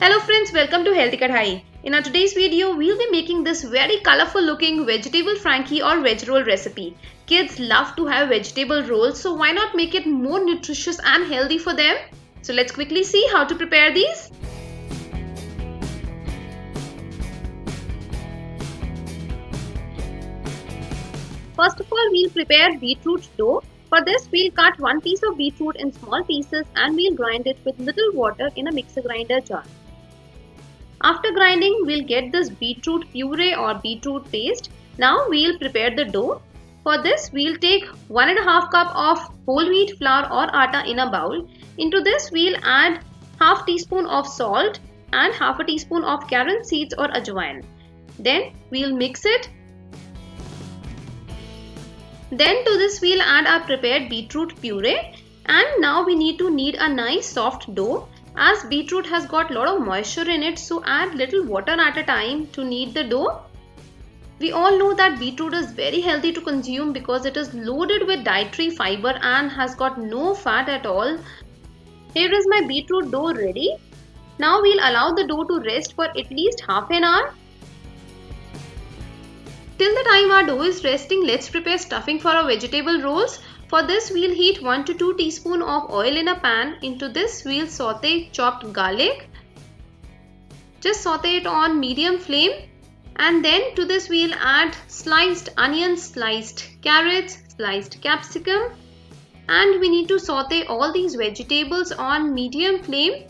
Hello friends, welcome to healthykadai. In our today's video, we'll be making this very colorful looking vegetable frankie or veg roll recipe. Kids love to have vegetable rolls, so why not make it more nutritious and healthy for them? So let's quickly see how to prepare these. First of all, we'll prepare beetroot dough. For this, we'll cut one piece of beetroot in small pieces and we'll grind it with little water in a mixer grinder jar. After grinding, we'll get this beetroot puree or beetroot paste. Now we'll prepare the dough. For this, we'll take 1.5 cup of whole wheat flour or atta in a bowl. Into this, we'll add half teaspoon of salt and half a teaspoon of carom seeds or ajwain. Then we'll mix it. Then to this, we'll add our prepared beetroot puree. And now we need to knead a nice soft dough. As beetroot has got a lot of moisture in it, so add little water at a time to knead the dough. We all know that beetroot is very healthy to consume because it is loaded with dietary fiber and has got no fat at all. Here is my beetroot dough ready. Now we'll allow the dough to rest for at least half an hour. Till the time our dough is resting, let's prepare stuffing for our vegetable rolls. For this, we'll heat 1 to 2 teaspoons of oil in a pan. Into this, we'll saute chopped garlic. Just saute it on medium flame. And then to this, we'll add sliced onions, sliced carrots, sliced capsicum. And we need to saute all these vegetables on medium flame.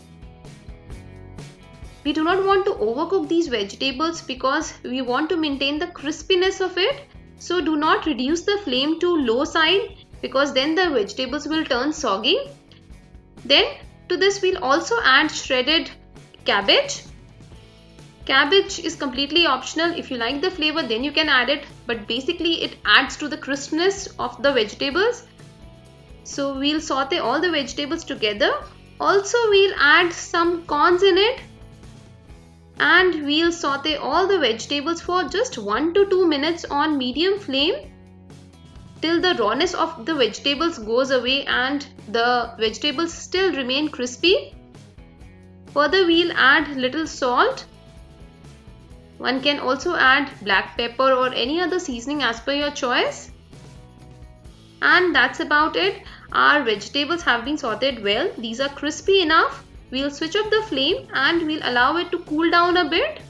We do not want to overcook these vegetables because we want to maintain the crispiness of it. So do not reduce the flame to low side, because then the vegetables will turn soggy. Then to this we'll also add shredded cabbage. Cabbage is completely optional. If you like the flavor, then you can add it, but basically it adds to the crispness of the vegetables. So we'll saute all the vegetables together. Also we'll add some corns in it. And we'll saute all the vegetables for just 1 to 2 minutes on medium flame, till the rawness of the vegetables goes away and the vegetables still remain crispy. Further, we'll add little salt. One can also add black pepper or any other seasoning as per your choice. And that's about it. Our vegetables have been sauteed well. These are crispy enough. We'll switch up the flame and we'll allow it to cool down a bit.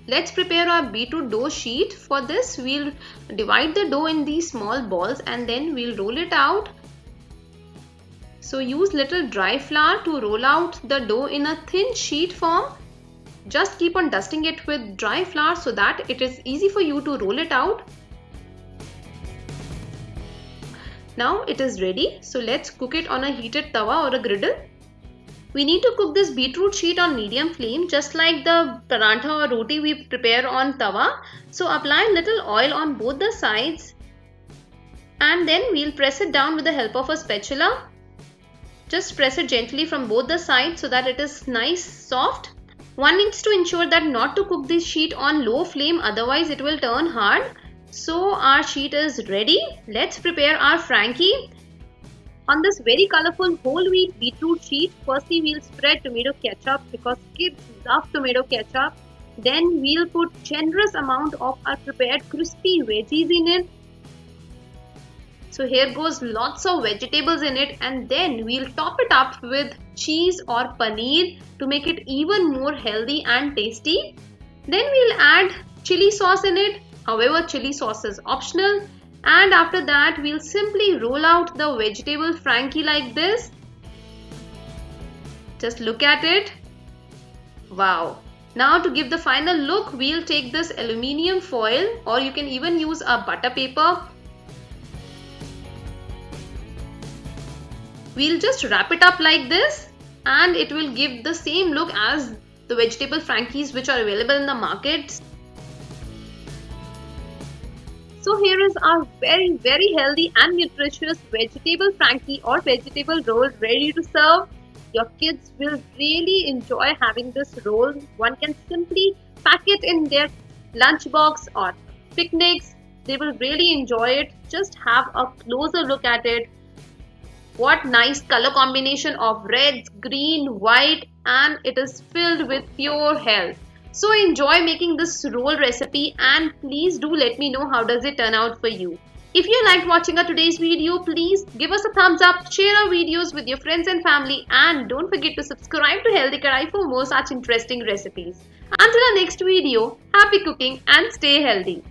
Let's prepare our beetroot dough sheet. For this, we'll divide the dough in these small balls and then we'll roll it out. So use little dry flour to roll out the dough in a thin sheet form. Just keep on dusting it with dry flour so that it is easy for you to roll it out. Now it is ready. So let's cook it on a heated tawa or a griddle. We need to cook this beetroot sheet on medium flame, just like the parantha or roti we prepare on tawa. So apply little oil on both the sides and then we'll press it down with the help of a spatula. Just press it gently from both the sides so that it is nice soft. One needs to ensure that not to cook this sheet on low flame, otherwise it will turn hard. So our sheet is ready. Let's prepare our frankie. On this very colorful whole wheat beetroot sheet, firstly we'll spread tomato ketchup because kids love tomato ketchup. Then we'll put generous amount of our prepared crispy veggies in it. So here goes lots of vegetables in it, and then we'll top it up with cheese or paneer to make it even more healthy and tasty. Then we'll add chili sauce in it. However, chili sauce is optional. And after that, we'll simply roll out the vegetable frankie like this. Just look at it. Wow. Now to give the final look, we'll take this aluminium foil, or you can even use a butter paper. We'll just wrap it up like this and it will give the same look as the vegetable frankies which are available in the markets. So here is our very healthy and nutritious vegetable frankie or vegetable roll ready to serve. Your kids will really enjoy having this roll. One can simply pack it in their lunchbox or picnics. They will really enjoy it. Just have a closer look at it. What nice color combination of reds, green, white, and it is filled with pure health. So enjoy making this roll recipe and please do let me know how does it turn out for you. If you liked watching our today's video, please give us a thumbs up, share our videos with your friends and family, and don't forget to subscribe to Healthy Kadai for more such interesting recipes. Until our next video, happy cooking and stay healthy.